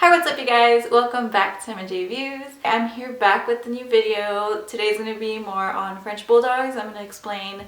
Hi, what's up you guys? Welcome back to MJ Views. I'm here back with the new video. Today's going to be more on French Bulldogs. I'm going to explain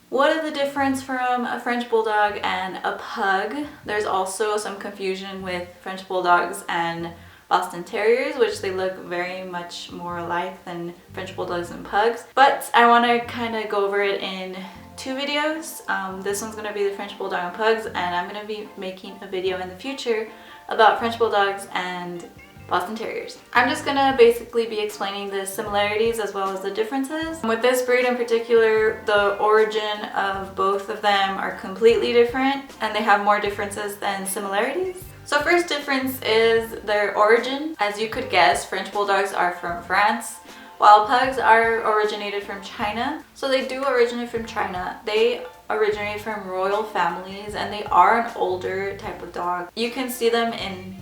what is the difference from a French Bulldog and a Pug. There's also some confusion with French Bulldogs and Boston Terriers, which they look very much more alike than French Bulldogs and Pugs. But I want to kind of go over it in two videos. This one's going to be the French Bulldog and Pugs, and I'm going to be making a video in the future about French Bulldogs and Boston Terriers. I'm just gonna basically be explaining the similarities as well as the differences. With this breed in particular, the origin of both of them are completely different and they have more differences than similarities. So first difference is their origin. As you could guess, French Bulldogs are from France, while Pugs are originated from China. So they do originate from China. They originate from royal families and they are an older type of dog. You can see them in,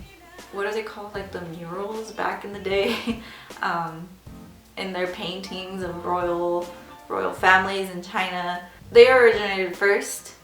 what are they called, like the murals back in the day, in their paintings of royal families in China. They originated first,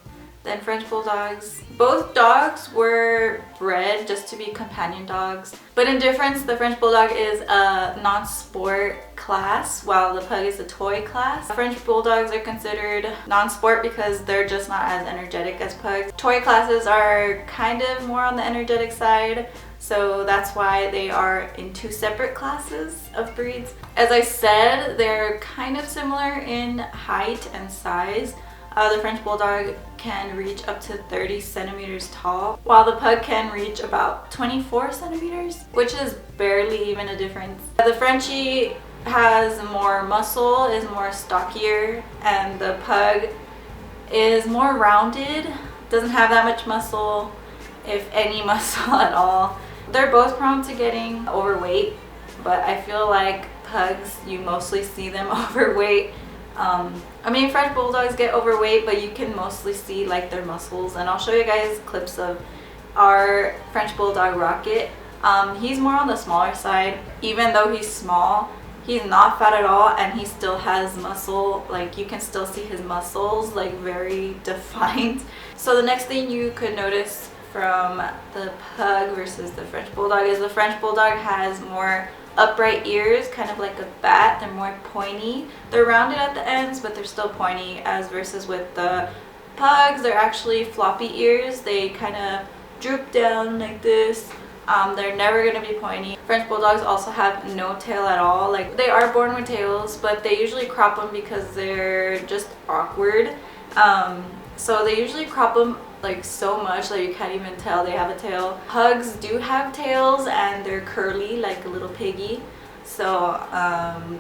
then French Bulldogs. Both dogs were bred just to be companion dogs, but in difference, the French Bulldog is a non-sport class while the Pug is a toy class. French Bulldogs are considered non-sport because they're just not as energetic as Pugs. Toy classes are kind of more on the energetic side, so that's why they are in two separate classes of breeds. As I said, they're kind of similar in height and size. The French Bulldog can reach up to 30 centimeters tall, while the Pug can reach about 24 centimeters, which is barely even a difference. The Frenchie has more muscle, is more stockier, and the Pug is more rounded, doesn't have that much muscle, if any muscle at all. They're both prone to getting overweight, but I feel like Pugs, you mostly see them overweight. I mean, French Bulldogs get overweight, but you can mostly see like their muscles, and I'll show you guys clips of our French Bulldog Rocket. He's more on the smaller side. Even though he's small, he's not fat at all, and he still has muscle. Like, you can still see his muscles like very defined. So the next thing you could notice from the Pug versus the French Bulldog is the French Bulldog has more upright ears, kind of like a bat. They're more pointy. They're rounded at the ends, but they're still pointy, as versus with the Pugs, they're actually floppy ears. They kind of droop down like this. They're never going to be pointy. French Bulldogs also have no tail at all. Like, they are born with tails, but they usually crop them because they're just awkward. So they usually crop them like so much that you can't even tell they have a tail. Pugs do have tails and they're curly like a little piggy. So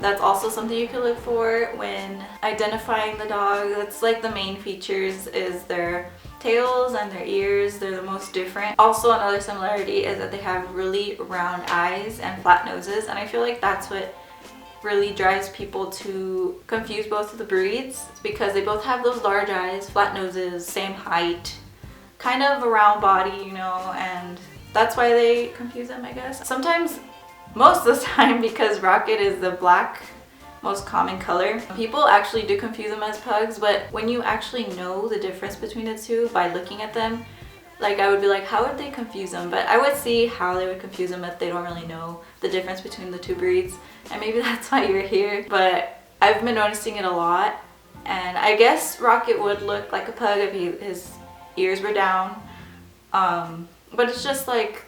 that's also something you can look for when identifying the dog. That's like the main features is their tails and their ears. They're the most different. Also, another similarity is that they have really round eyes and flat noses, and I feel like that's what really drives people to confuse both of the breeds. It's because they both have those large eyes, flat noses, same height, kind of a round body, you know, and that's why they confuse them, I guess. Sometimes, most of the time, because Rocket is the black most common color, people actually do confuse them as Pugs, but when you actually know the difference between the two by looking at them, like, I would be like, how would they confuse them? But I would see how they would confuse them if they don't really know the difference between the two breeds, and maybe that's why you're here. But I've been noticing it a lot, and I guess Rocket would look like a Pug if his ears were down, but it's just like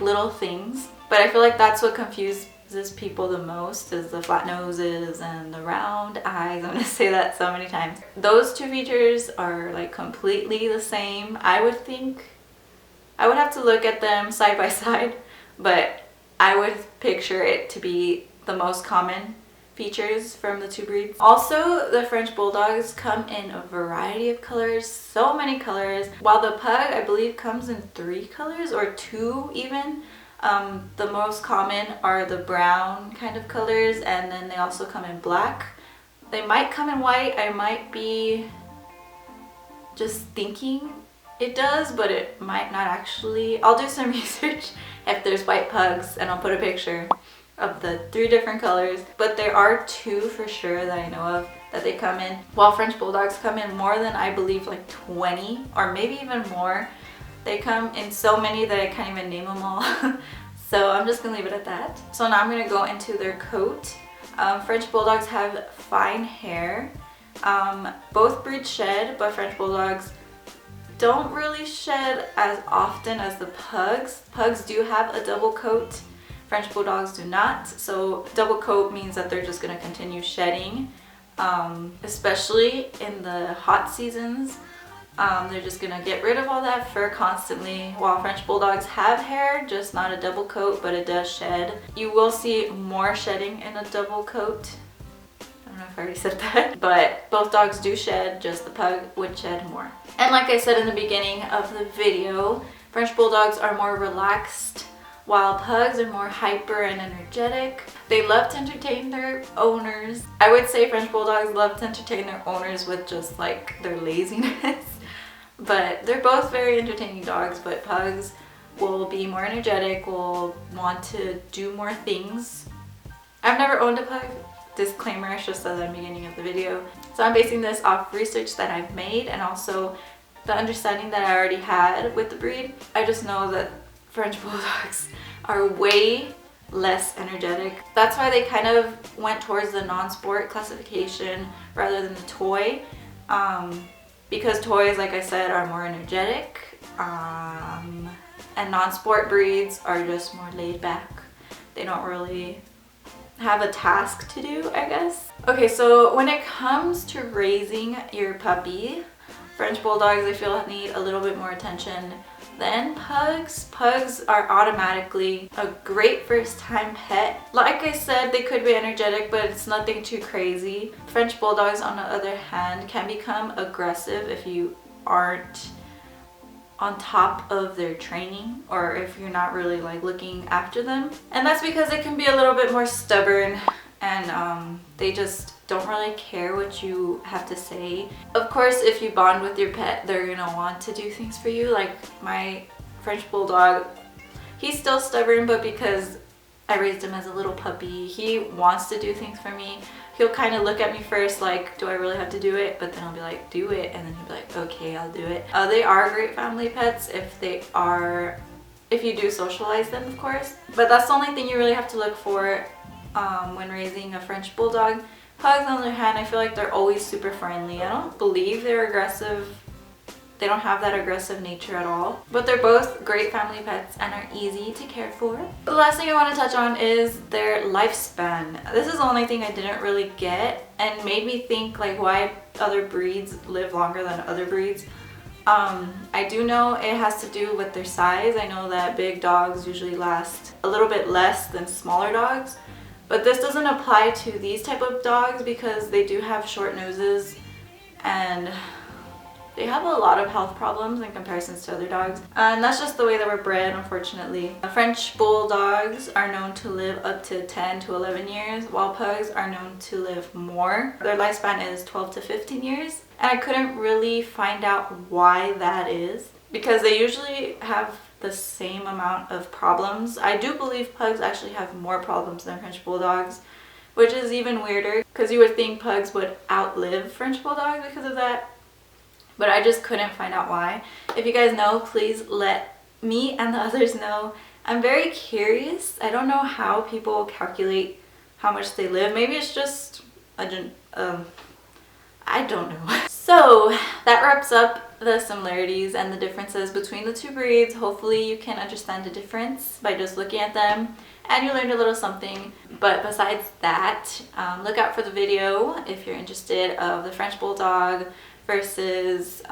little things. But I feel like that's what confuses people the most, is the flat noses and the round eyes. I'm gonna say that so many times. Those two features are like completely the same. I would think I would have to look at them side by side, but I would picture it to be the most common features from the two breeds. Also, the French Bulldogs come in a variety of colors, so many colors, while the Pug, I believe, comes in 3 colors or 2 even. The most common are the brown kind of colors, and then they also come in black. They might come in white. I might be just thinking it does, but it might not actually. I'll do some research if there's white Pugs, and I'll put a picture of the 3 different colors. But there are 2 for sure that I know of that they come in, while French Bulldogs come in more than, I believe, like 20 or maybe even more. They come in so many that I can't even name them all. So I'm just gonna leave it at that. So now I'm gonna go into their coat. French Bulldogs have fine hair. Both breeds shed, but French Bulldogs don't really shed as often as the Pugs. Pugs do have a double coat. French Bulldogs do not. So double coat means that they're just gonna continue shedding, especially in the hot seasons. They're just gonna get rid of all that fur constantly, while French Bulldogs have hair, just not a double coat, but it does shed. You will see more shedding in a double coat. I don't know if I already said that, but both dogs do shed, just the Pug would shed more. And like I said in the beginning of the video, French Bulldogs are more relaxed, while Pugs are more hyper and energetic. They love to entertain their owners. I would say French Bulldogs love to entertain their owners with just like their laziness. But they're both very entertaining dogs, but Pugs will be more energetic, will want to do more things. I've never owned a Pug. Disclaimer, I should have said that in the beginning of the video. So I'm basing this off research that I've made and also the understanding that I already had with the breed. I just know that French Bulldogs are way less energetic. That's why they kind of went towards the non-sport classification rather than the toy. Because toys, like I said, are more energetic, and non-sport breeds are just more laid back. They don't really have a task to do, I guess. Okay, so when it comes to raising your puppy, French Bulldogs, I feel, need a little bit more attention than Pugs. Pugs are automatically a great first time pet. Like I said, they could be energetic, but it's nothing too crazy. French Bulldogs, on the other hand, can become aggressive if you aren't on top of their training or if you're not really like looking after them. And that's because they can be a little bit more stubborn and they just don't really care what you have to say. Of course, if you bond with your pet, they're gonna want to do things for you. Like my French Bulldog, he's still stubborn, but because I raised him as a little puppy, he wants to do things for me. He'll kind of look at me first like, do I really have to do it? But then I'll be like, do it. And then he'll be like, okay, I'll do it. They are great family pets if you do socialize them, of course. But that's the only thing you really have to look for when raising a French Bulldog. Pugs, on the other hand, I feel like they're always super friendly. I don't believe they're aggressive. They don't have that aggressive nature at all. But they're both great family pets and are easy to care for. The last thing I want to touch on is their lifespan. This is the only thing I didn't really get and made me think like why other breeds live longer than other breeds. I do know it has to do with their size. I know that big dogs usually last a little bit less than smaller dogs. But this doesn't apply to these type of dogs because they do have short noses and they have a lot of health problems in comparison to other dogs. And that's just the way that we're bred, unfortunately. French Bulldogs are known to live up to 10 to 11 years, while Pugs are known to live more. Their lifespan is 12 to 15 years. And I couldn't really find out why that is because they usually have the same amount of problems. I do believe Pugs actually have more problems than French Bulldogs, which is even weirder because you would think Pugs would outlive French Bulldogs because of that, but I just couldn't find out why. If you guys know, please let me and the others know. I'm very curious. I don't know how people calculate how much they live. Maybe it's just I don't know. So that wraps up the similarities and the differences between the two breeds. Hopefully you can understand the difference by just looking at them and you learned a little something. But besides that, look out for the video if you're interested of the French Bulldog versus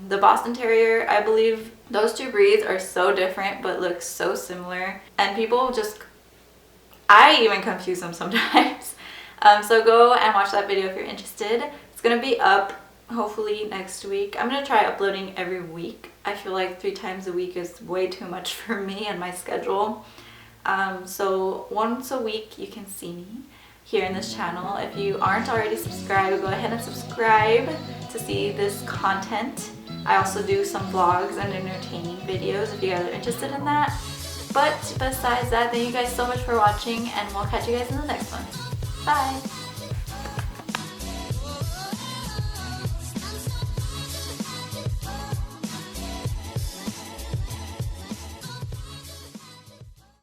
the Boston Terrier. I believe those two breeds are so different but look so similar, and people just, I even confuse them sometimes. So go and watch that video if you're interested. It's gonna be up hopefully next week. I'm gonna try uploading every week. I feel like 3 times a week is way too much for me and my schedule. So once a week you can see me here in this channel. If you aren't already subscribed, go ahead and subscribe to see this content. I also do some vlogs and entertaining videos if you guys are interested in that. But besides that, thank you guys so much for watching and we'll catch you guys in the next one. Bye!